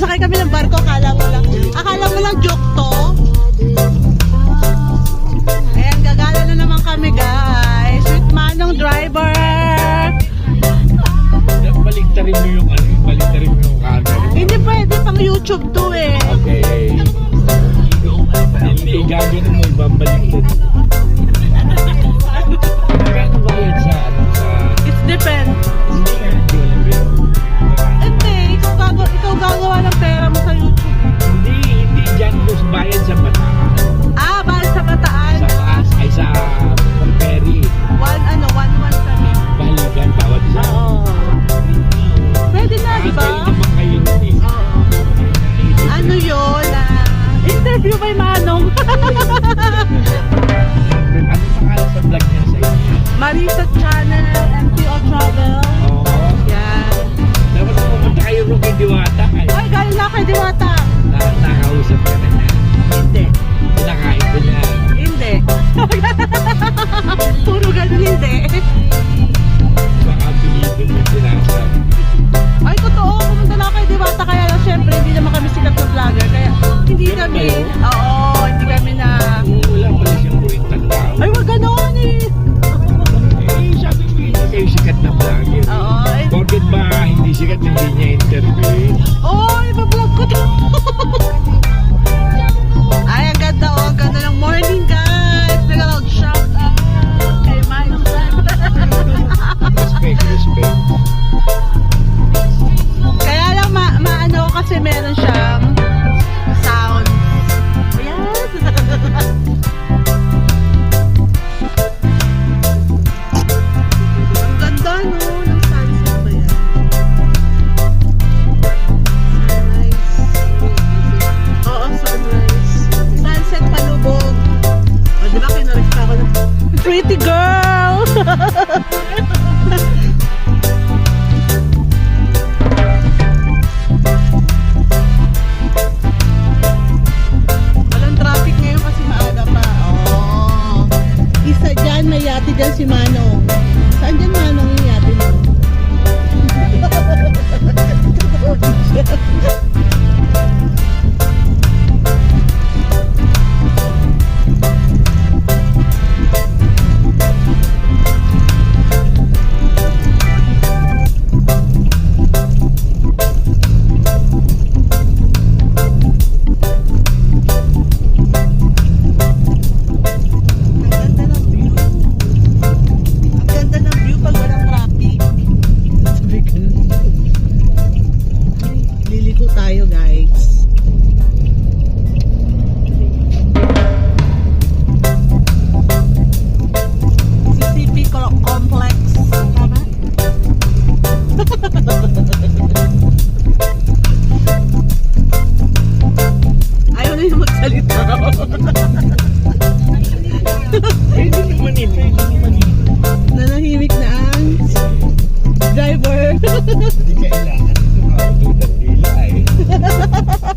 Sasakay kami ng barko, akala mo lang joke to. Ayan, gagala na naman kami guys. With Manong driver. Baliktarin mo yung camera. Hindi pwede pang YouTube to eh. Okay. Hindi, gagawin mo ibabalik. Magkano ba yan sa It depends. Hindi nga, hindi walang pero. Hindi, ikaw gagawa ng pera mo sa YouTube. Hindi dyan boss, bayad sa Bataan. Ah, bahal sa Bataan. Sa Paas, ay sa Perry. 1-1 kami. Balikan, bawat isa. Oo. Pwede na, di ba? Kayo naman kayo nun eh. Ano yun? Interview by Manong. Ano pangalan sa vlog niya sa inyo? Marisa Channel, MTO Travel. Oo. Yan. Dapat pumunta kayo rin kay Diwata. Ay, galing na kay Diwata. Nakausap ka na niya. Hindi. Pinakain ko niya. Hindi. Puro ganun hindi. Baka pilipin mo sinasabi. Ay, totoo. Pumunta na kay Diwata. Kaya lang, syempre, hindi naman kami sikat na vlogger. Kaya, hindi Ganun kami. ba yun? Oo, hindi kami na. Wala pala siyang kuwintang tao. Ay, wag ganon eh. Sabi mo hindi kayo sikat na vlogger. Oo. Bakit ba hindi sikat, hindi niya interview? Oh, iba-vlog ko to. Ay, ang ganda oh. Ang ganda ng morning, guys. Nag-loud shout out kay Manong driver. Respect. Kaya lang maano kasi meron siyang sound. Yes. Ang ganda no, ng sunset ba yan? Sunrise. Oo, sunrise. Sunset palubog. O, di ba kinarik pa ako ng pretty girl? Walang traffic ngayon kasi maaga pa. Oh. Isa dyan, may yate dyan si Manong. Saan dyan Manong yung yate mo? Ang ganda ng view. Ang ganda ng view pag walang traffic. Sabi ka na. Liliko tayo guys. CCP Complex. Tama? Ayaw na yung magsalita. Pwede naman eh. Nanahimik na ang driver. Hindi kailangan ito makakutang dila eh.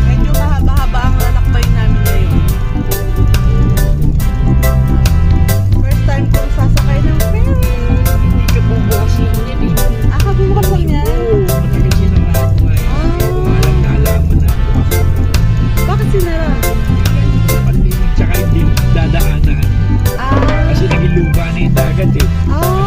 Medyo mahaba-haba ang lalakbay namin ngayon. First time kong sasakay ng ferry. Hindi ka bubukasin yan eh. Kabubukas lang yan. Matagal sinara ko nga eh. Kumalang nalaman na ako. Bakit sinara? Sa pandemic tsaka hindi dadaanan. Ah, Kasi naging lupa na yung dagat eh. ah,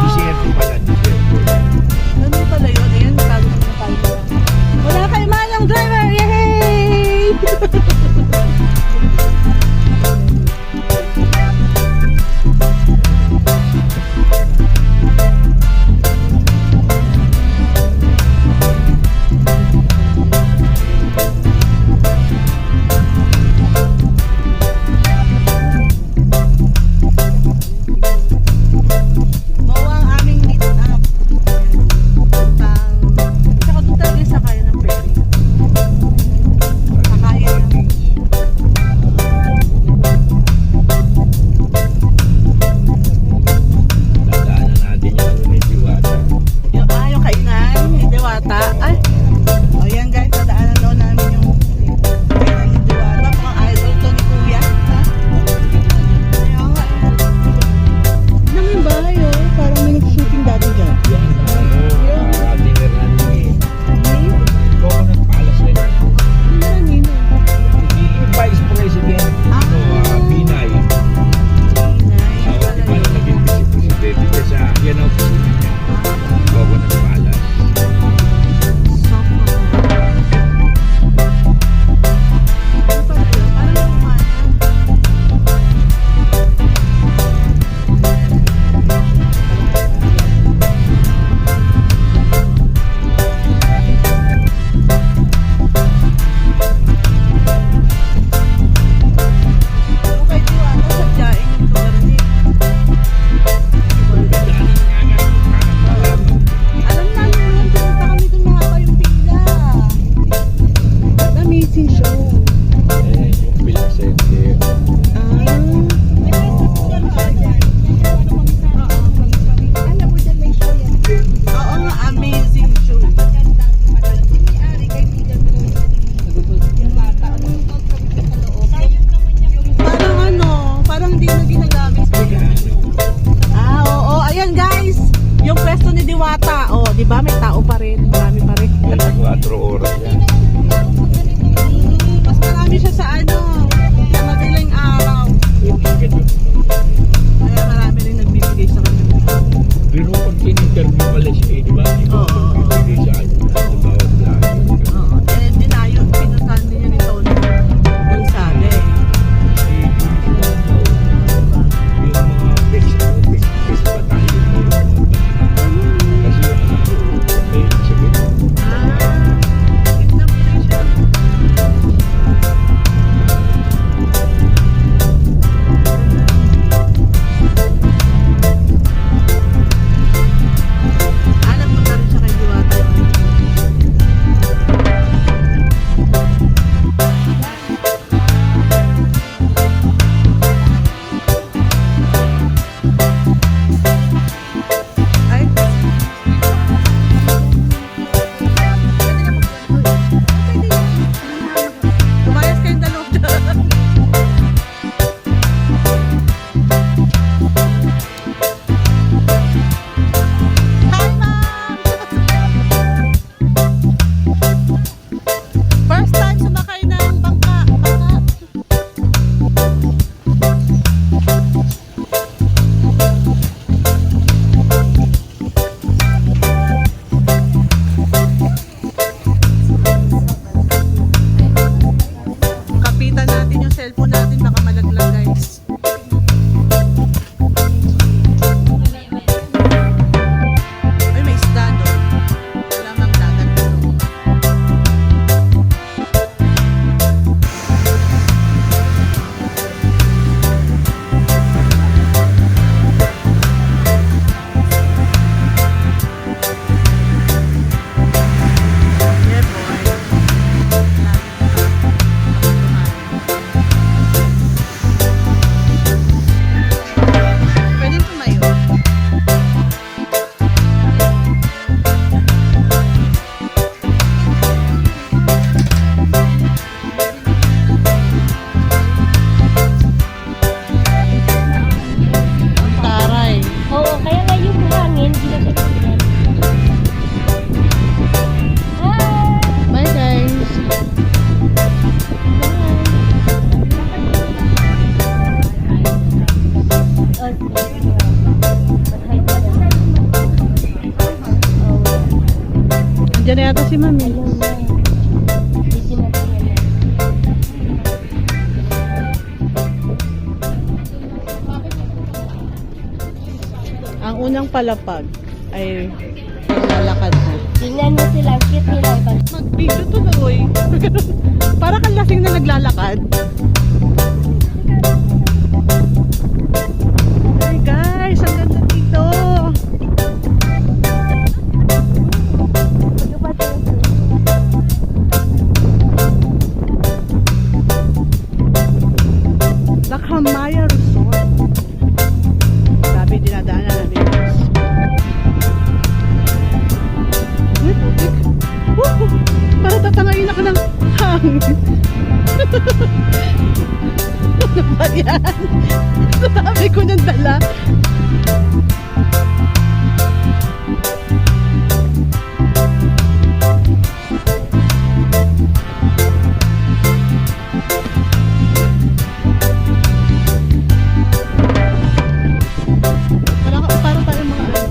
4 oras yan. Mas marami siya sa ano, sa madaling araw. Kaya marami rin nagbibigay sa kanya. Pero pag in-interview pala siya, di ba? Oo. Nagbibigay sa kanya. Sa bawat lahat. Oo. Eh, dinayo, pinuntahan niya ni Tony Gonzales. Yung mga best pa tayo. Kasi yung anak ko, may sakit. Kidnap na siya. Alam mo na rin siya kay Diwata yun. Ay. Lumayas kayong dalawa dyan. Hi, ma'am! First time sumakay ng bangka. Kapitan natin yung cellphone natin, baka malaglag guys. Ay, may isda doon. Wala mang dagat doon. Yeah, boy. Pwede tumayo. Ang taray. Oo, kaya nga yung hangin, hindi na tagpunan. Hi! Bye guys. Andiyan na yata si Mami. Ang unang palapag ay naglalakad na. Tingnan mo sila, ang cute nila. Mag-video tuloy. Para kang lasing na naglalakad. Hey guys, ang ganda dito. Lakhamaya Resort. Sabi, dinadaanan namin. Woo! Para tatangayin ako ng hangin. Ano ba yan? Sabi ko ng dala. Para tayo mga ano.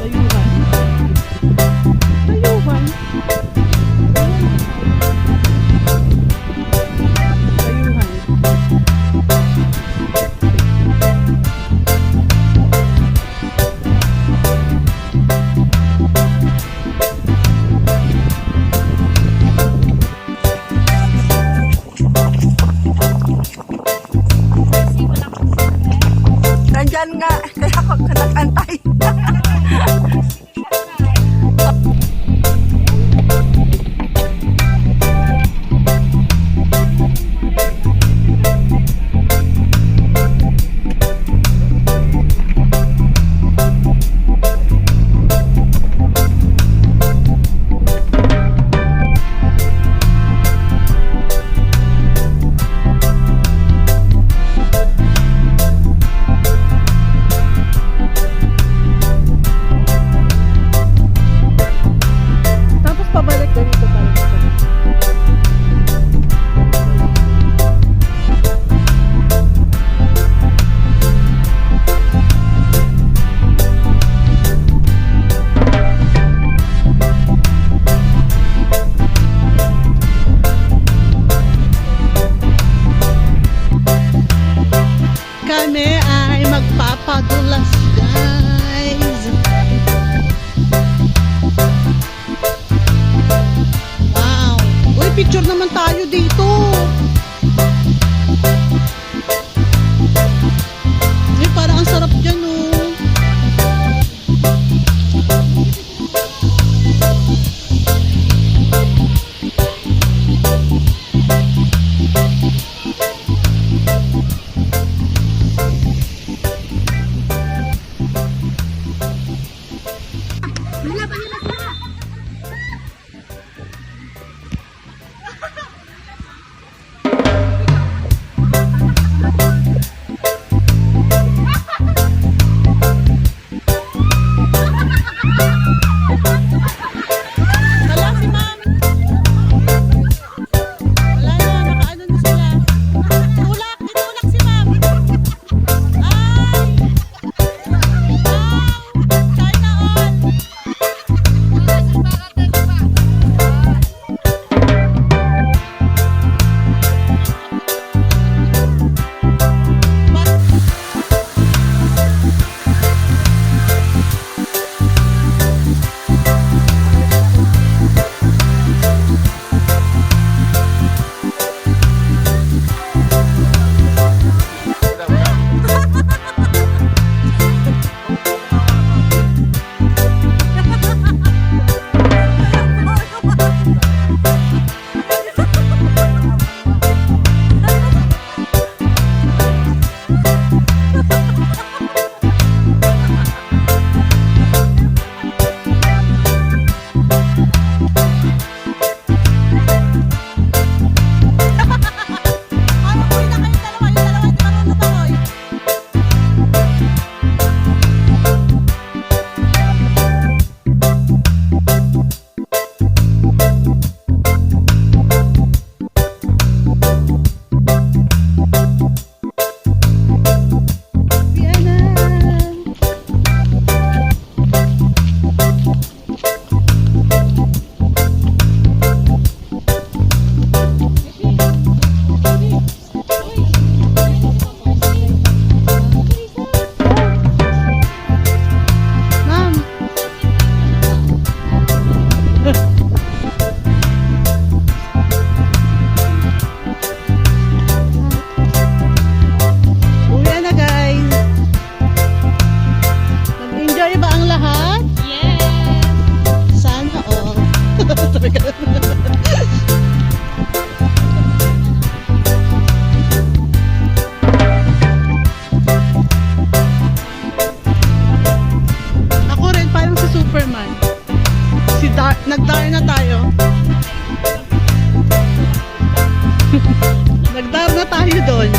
Layuhan. Layuhan. Layuhan. Nagdar na tayo. Nagdar na tayo doon.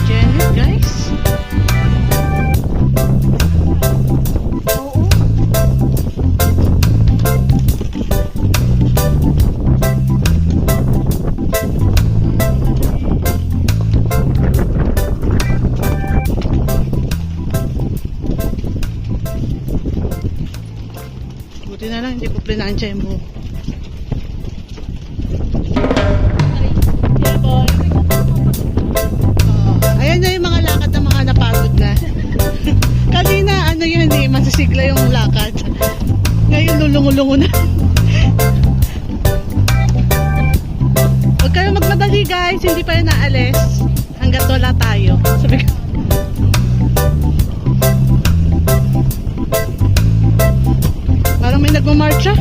Janet, guys. Oo. Buti na lang, hindi ko plinansya yung buhok. Ayan na yung mga lakad ng mga napagod na. Kanina, ano yun eh, masisigla yung lakad. Ngayon, lulungo-lungo na. Huwag kayo magmadali guys, hindi pa yun naalis. Hanggat wala tayo. Sabi ko. Parang may nagmamarcha.